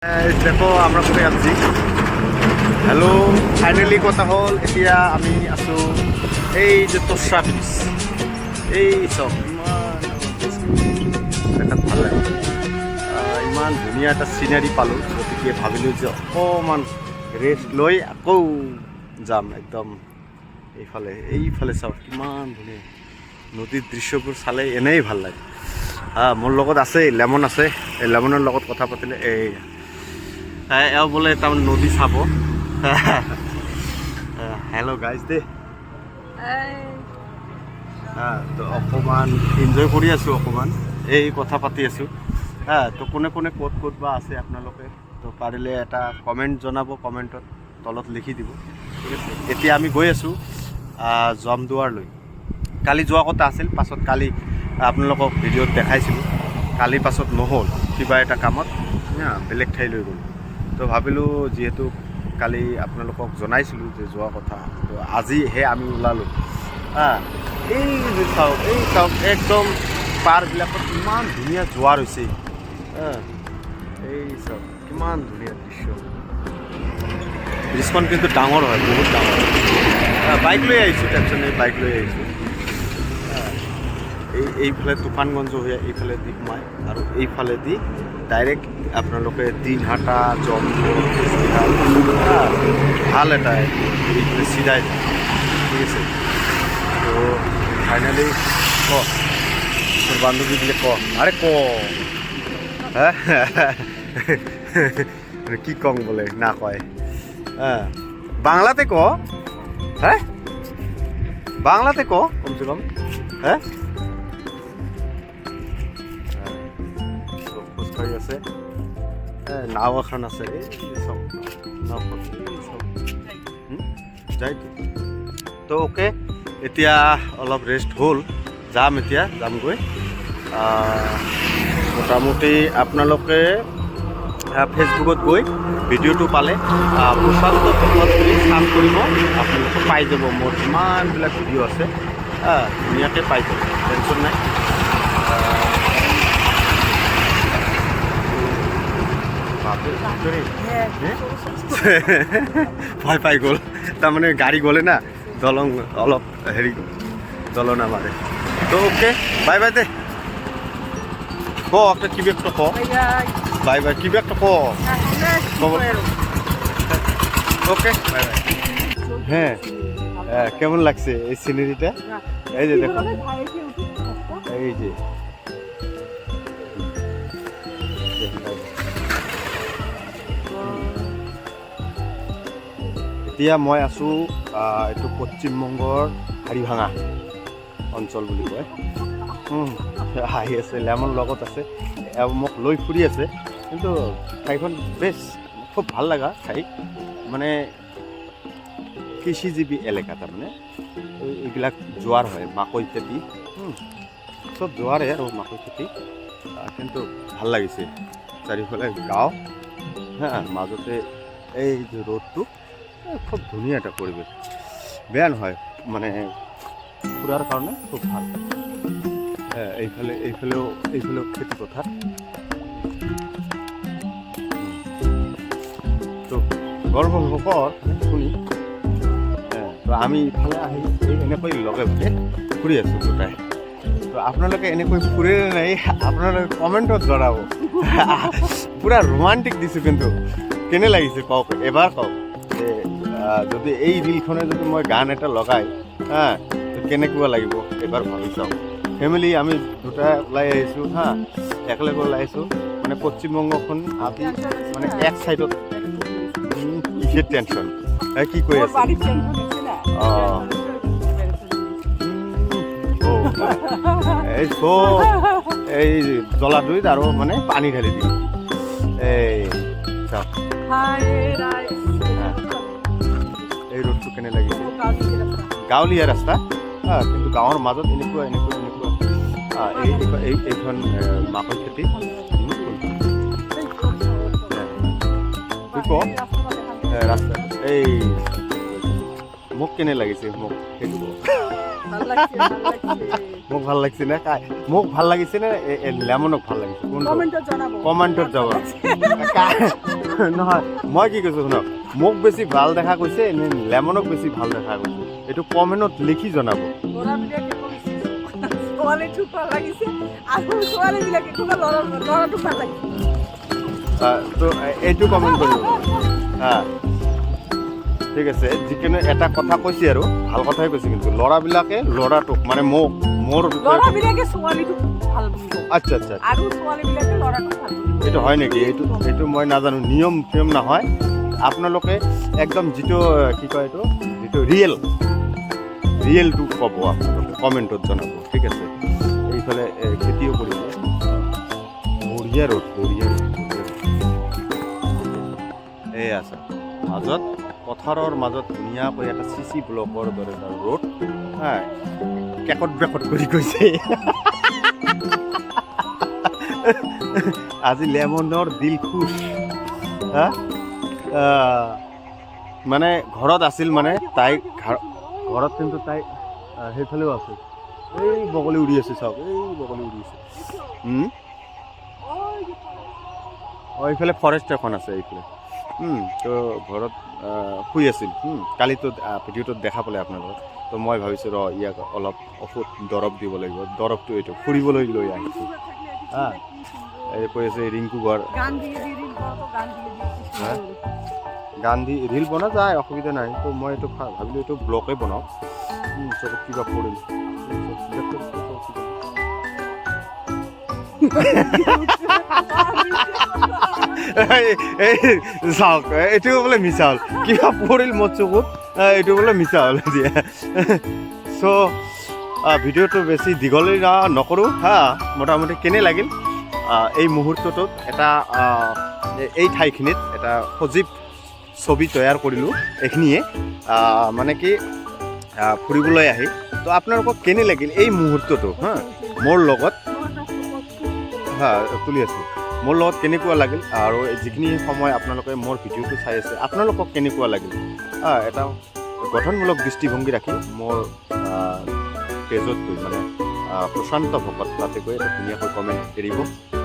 দেখো আমরা কোথায় যাচ্ছি। হ্যালো, ফাইনালি কথা হল, এতিয়া আমি আছো এই যে তোষা ব্রিজ। এই চব ইমান দেখাত ভাল লাগে, ইমান ধুনীয়া এটা চিনাৰী পালোঁ। গতিকে ভাবিলোঁ যে অকণমান ৰেষ্ট লৈ আকৌ যাম একদম এইফালে চাওক কিমান ধুনীয়া নদীৰ দৃশ্যবোৰ চালে এনেই ভাল লাগে। মোৰ লগত আছে লেমন আছে, এই লেমনৰ লগত কথা পাতিলে এওঁ বোলে তাৰমানে নদী চাব। হেল্ল' গাইজ দে, তো অকণমান এনজয় কৰি আছোঁ, অকণমান এই কথা পাতি আছোঁ। তো কোনে কোনে ক'ত ক'ত বা আছে আপোনালোকে, তো পাৰিলে এটা কমেণ্ট জনাব, কমেণ্টত তলত লিখি দিব, ঠিক আছে। এতিয়া আমি গৈ আছোঁ জমদুৱাৰলৈ। কালি যোৱা কথা আছিল, পাছত কালি আপোনালোকক ভিডিঅ'ত দেখাইছিলোঁ, কালি পাছত নহ'ল কিবা এটা কামত বেলেগ ঠাইলৈ গ'লোঁ। তো ভাবিলোঁ যিহেতু কালি আপোনালোকক জনাইছিলোঁ যে যোৱা কথা, তো আজিহে আমি ওলালোঁ। এই যে চাওক, এই চাওক একদম পাৰবিলাকত ইমান ধুনীয়া জোৱাৰ হৈছে। এই চাওক কিমান ধুনীয়া দৃশ্য। ব্ৰিজখন কিন্তু ডাঙৰ হয়, বহুত ডাঙৰ। বাইক লৈ আহিছোঁ, টেনশ্যন নাই, বাইক লৈ আহিছোঁ। এইফালে তুফানগঞ্জ হৈ এইফালেদি সোমাই আৰু এইফালেদি ডাইৰেক্ট আপোনালোকে দিনহাটা, জমদুৱাৰ, ভাল এটা এইফালে চিধাই, ঠিক আছে। তো ফাইনেলি তোৰ বান্ধৱীবিলাক আৰে কি কওঁ বোলে না কয়, বাংলাতে বাংলাতে কমসে কম। খোজকাঢ়ি আছে, নাও এখন আছে, এই চব নাওখন যায়তো। তো অ'কে, এতিয়া অলপ ৰেষ্ট হ'ল, যামগৈ। মোটামুটি আপোনালোকে ফেচবুকত গৈ ভিডিঅ'টো পালে প্ৰশান্ত পথত বুলি চাৰ্চ কৰিব, আপোনালোকে পাই যাব। মোৰ ইমানবিলাক ভিডিঅ' আছে, ধুনীয়াকৈ পাই যাব, টেনশ্যন নাই। ভয় পাই গ'ল, তাৰমানে গাড়ী গ'লে না দলং অলপ দলনা মাৰে। তো ওকে, বাই বাই দে, একটা কিবা একটা বাই বাই, কিবা একটা ওকে বাই বাই। হ্যাঁ, কেমন লাগছে এই সিনারিটা? এই যে দেখো, এই যে এতিয়া মই আছোঁ এইটো পশ্চিমবংগৰ হাৰিভাঙা অঞ্চল বুলি কয়। আহি আছে, লেমন লগত আছে, মোক লৈ ফুৰি আছে। কিন্তু ঠাইখন বেছ খুব ভাল লগা ঠাই, মানে কৃষিজীৱী এলেকা। তাৰমানে এইবিলাক জোৱাৰ হয়, মাকৈ খেতি, চব জোৱাৰে আৰু মাকৈ খেতি। কিন্তু ভাল লাগিছে, চাৰিওফালে গাঁও, মাজতে এই যে ৰোডটো, খুব ধুনীয়া এটা পৰিৱেশ, বেয়া নহয়, মানে ফুৰাৰ কাৰণে খুব ভাল। এইফালেও খেতি পথাৰ। তো গৰ্ব হবৰ শুনি, তো আমি ইফালে আহি এনেকৈ লগে ভাগে ফুৰি আছোঁ গোটাই। তো আপোনালোকে এনেকৈ ফুৰে নাই, আপোনালোকে কমেণ্টত জনাব। পূৰা ৰোমান্টিক দিছোঁ, কিন্তু কেনে লাগিছে কওক, এবাৰ কওক যে যদি এই ৰিলখনে যদি মই গান এটা লগাই, তো কেনেকুৱা লাগিব এবাৰ ভাবি চাওক। ফেমিলি আমি দুটা ওলাই আহিছোঁ, একেলগে ওলাই আহিছোঁ, মানে পশ্চিমবংগখন আমি মানে এক চাইডত। কিসের টেনশন, কি কৈ আছে? এই জ্বলা দুইত আৰু মানে পানী ঢালি দিম। এই ৰোডটো কেনে লাগিছে, গাঁৱলীয়া ৰাস্তা, কিন্তু গাঁৱৰ মাজত এনেকুৱা এইখন মাকৈ খেতি। ৰাস্তা এই মোক কেনে লাগিছে, মোক সেইটো মোক ভাল লাগিছে নে মোক ভাল লাগিছে নে লেমনক ভাল লাগিছে কমেণ্টত যাব নহয় মই কি কৈছোঁ শুনক মোক বেছি ভাল দেখা কৈছে নে লেমনক বেছি ভাল দেখা কৈছে এইটো কমেণ্টত লিখি জনাব তো এইটো কমেণ্ট কৰিব হা ঠিক আছে যিকোনো এটা কথা কৈছে আৰু ভাল কথাই কৈছে কিন্তু ল'ৰাবিলাকে ল'ৰাটোক মানে মোক মোৰ আচ্ছা আচ্ছা এইটো হয় নেকি এইটো মই নাজানো নিয়ম নহয় আপোনালোকে একদম যিটো কি কয় এইটো যিটো ৰিয়েলটো ক'ব আপোনালোকে কমেণ্টত জনাব ঠিক আছে এইফালে খেতিও কৰিছে বঢ়িয়া ৰ'দ এই আছে মাজত পথাৰৰ মাজত ধুনীয়াকৈ এটা চিচি ব্লকৰ দৰে এটা ৰ'দ হা কেকত বেকত কৰি গৈছে আজি লেমনৰ দিল খুচ হা মানে ঘৰত আছিল মানে তাই ঘৰত কিন্তু তাই সেইফালেও আছে এই বগলী উৰি আছে চাওক এই বগলী উৰি আছে এইফালে ফৰেষ্ট এখন আছে এইফালে তো ঘৰত শুই আছিল কালিতো ভিডিঅ'টোত দেখা পালে আপোনালোকে তো মই ভাবিছোঁ ইয়াক অলপ ঔষধ দৰৱ দিব লাগিব দৰৱটো এইটো ফুৰিবলৈ লৈ আহিছোঁ হা এই কৈ আছে ৰিংকু ঘৰ গান দি ৰিল বনা যায় অসুবিধা নাই তো মই এইটো ভাবিলোঁ এইটো ব্লগে বনাওঁ চব কিবা কৰিম চাওক এইটো বোলে মিছা হ'ল কিবা পৰিল মোৰ চকুত এইটো বোলে মিছা হ'ল দিয়া চ' ভিডিঅ'টো বেছি দীঘলী নকৰোঁ হা মোটামুটি কেনে লাগিল এই মুহূৰ্তটোত এটা এই ঠাইখিনিত এটা সজীৱ ছবি তৈয়াৰ কৰিলোঁ এইখিনিয়ে মানে কি ফুৰিবলৈ আহি তো আপোনালোকক কেনে লাগিল এই মুহূৰ্তটো হা মোৰ লগত হা তুলি আছোঁ মোৰ লগত কেনেকুৱা লাগিল আৰু যিখিনি সময় আপোনালোকে মোৰ ভিডিঅ'টো চাই আছে আপোনালোকক কেনেকুৱা লাগিল এটা গঠনমূলক দৃষ্টিভংগী ৰাখি মোৰ পেজত গৈ মানে প্ৰশান্ত ভকত তাতে গৈ এটা ধুনীয়াকৈ কমেণ্ট এৰিব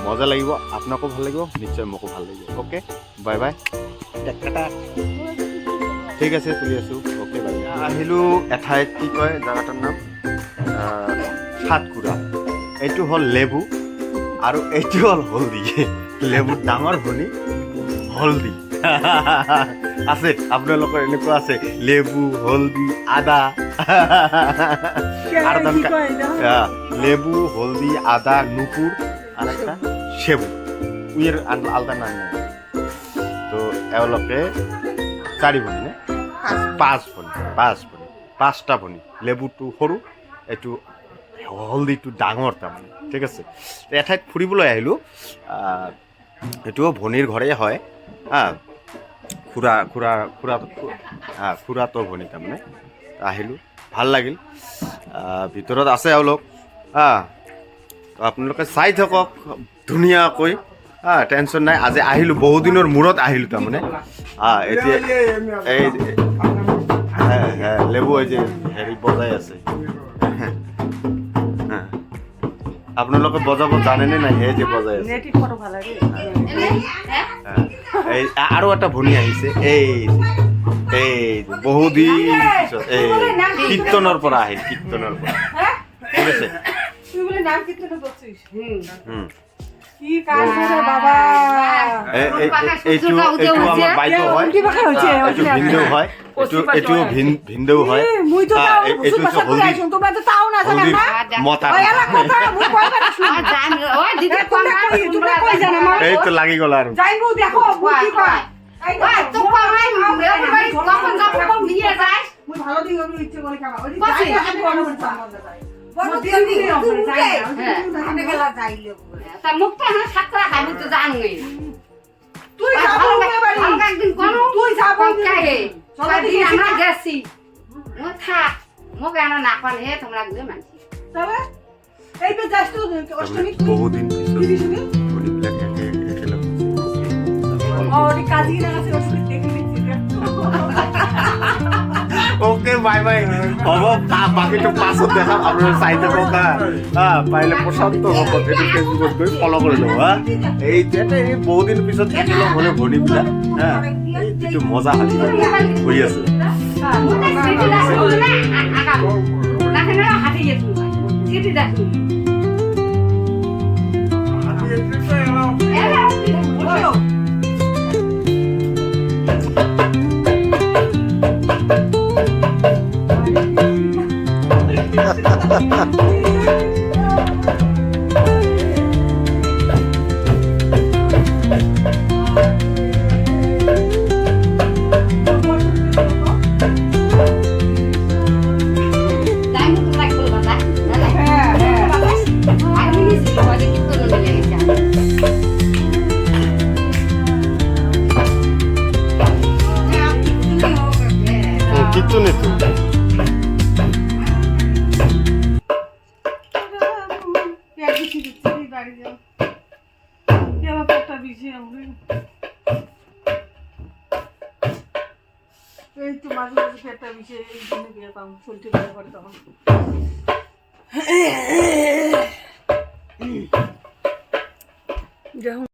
মজা লাগিব আপোনাকো ভাল লাগিব নিশ্চয় মোকো ভাল লাগিব অ'কে বাই বাই ঠিক আছে তুলি আছোঁ অ'কে বাই আহিলোঁ এঠাইত কি কয় জেগাটোৰ নাম সাতকুৰা এইটো হ'ল লেবু আৰু এইটো হ'ল হলদি লেবুৰ ডাঙৰ ভনী হলদি আছে আপোনালোকৰ এনেকুৱা আছে লেবু হলদি আদা আৰু লেবু হলদি আদা নুপুৰ আৰ একটা সেবু উইয়েৰ আলাদা নাম নেই তো এওঁলোকে চাৰি ভনী নে পাঁচটা ভনী লেবুটো সৰু এইটো হলদিটো ডাঙৰ তাৰমানে ঠিক আছে এঠাইত ফুৰিবলৈ আহিলোঁ এইটোও ভনীৰ ঘৰেই হয় হা খুৰাটো ভনী তাৰমানে আহিলোঁ ভাল লাগিল ভিতৰত আছে এওঁলোক আপোনালোকে চাই থাকক ধুনীয়াকৈ টেনশ্যন নাই আজি আহিলোঁ বহুদিনৰ মূৰত আহিলোঁ তাৰমানে এতিয়া এই লেবু এই যে হেৰি বজাই আছে আপোনালোকে বজাব জানেনে নাই সেই যে বজাই আছে এই আৰু এটা ভনী আহিছে এই বহুদিন পিছত এই কীৰ্তনৰ পৰা আহিল কীৰ্তনৰ পৰা ঠিক আছে এইটো আমাৰ বাইদেউ হয় এইটো ভিনদেউ হয় এইটো ভিনদেউ হয় এইটো হলদি মতা এইটো লাগি গ'ল আৰু বহুদিন ওকে বাই বাই হ'ব বাকীটো পাছত দেখাম আপোনালোকে চাই যাব পাৰিলে প্ৰশান্ত ভকত এইটো ফেচবুকত গৈ ফ'ল' কৰি ল'ব এই বহুদিন পিছত থাকিলেও হ'লে ভনীবিলাক এই যিটো মজা হৈ আছে কিচ্ছু নেই তো এই তো মাঝে মাঝে একটা বিষয় এই জন্য বিয়ে পাম চলতে বিয়ে করে তখন যখন